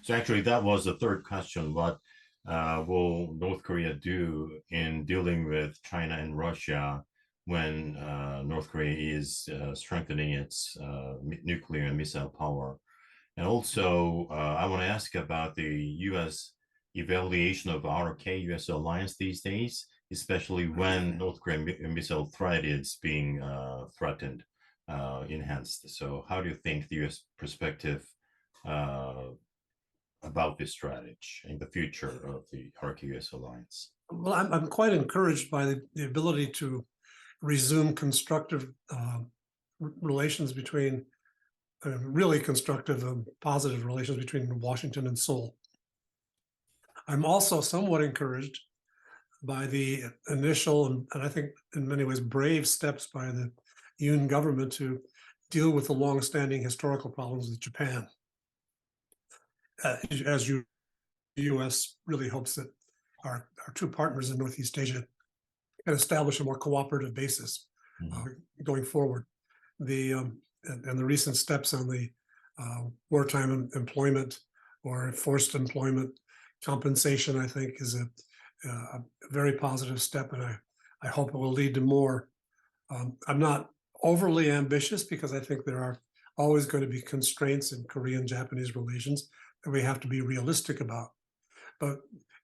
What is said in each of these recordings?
So actually, that was the third question. What will North Korea do in dealing with China and Russia when North Korea is strengthening its nuclear and missile power? And also, I want to ask about the U.S. evaluation of ROK U.S. alliance these days, especially when North Korean missile threat is being threatened, enhanced. So how do you think the U.S. perspective about this strategy and the future of the ROK-US alliance? Well, I'm quite encouraged by the ability to resume constructive relations between, really constructive and positive relations between Washington and Seoul. I'm also somewhat encouraged by the initial and I think in many ways brave steps by the Yoon government to deal with the long-standing historical problems with Japan. As the U.S. really hopes that our two partners in Northeast Asia can establish a more cooperative basis going forward. And the recent steps on the wartime employment or forced employment compensation, I think, is a very positive step, and I hope it will lead to more. I'm not overly ambitious because I think there are always going to be constraints in Korean-Japanese relations that we have to be realistic about. But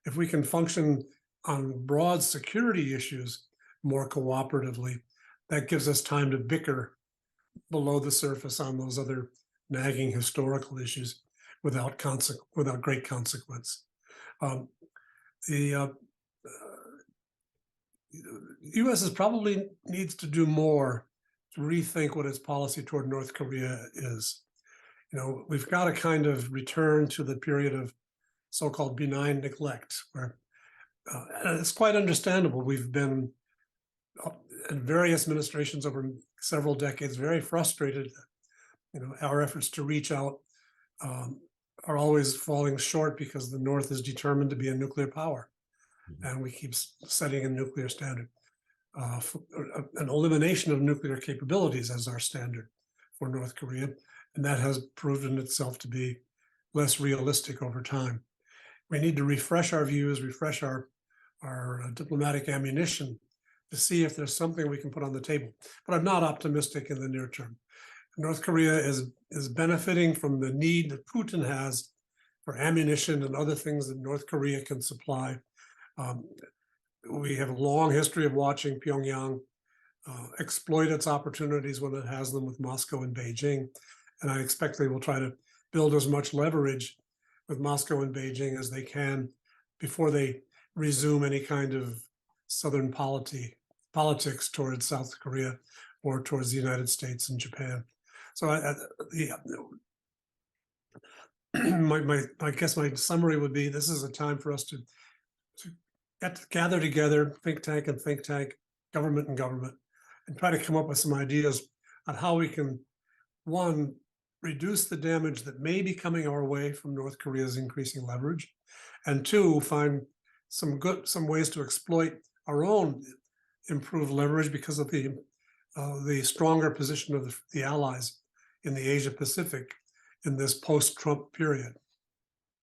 if we can function on broad security issues more cooperatively, that gives us time to bicker below the surface on those other nagging historical issues without great consequence. The U.S. probably needs to do more to rethink what its policy toward North Korea is. We've got to kind of return to the period of so-called benign neglect, where it's quite understandable. We've been in various administrations over several decades very frustrated. Our efforts to reach out are always falling short because the North is determined to be a nuclear power, and we keep setting a nuclear standard. An elimination of nuclear capabilities as our standard for North Korea, and that has proven itself to be less realistic over time. We need to refresh our views, refresh our diplomatic ammunition to see if there's something we can put on the table. But I'm not optimistic in the near term. North Korea is benefiting from the need that Putin has for ammunition and other things that North Korea can supply. We have a long history of watching Pyongyang exploit its opportunities when it has them with Moscow and Beijing. And I expect they will try to build as much leverage with Moscow and Beijing as they can before they resume any kind of Southern politics towards South Korea or towards the United States and Japan. So I guess my summary would be this is a time for us to gather together, think tank and think tank, government and government, and try to come up with some ideas on how we can, one, reduce the damage that may be coming our way from North Korea's increasing leverage, and two, find some ways to exploit our own improved leverage because of the stronger position of the allies in the Asia Pacific in this post-Trump period.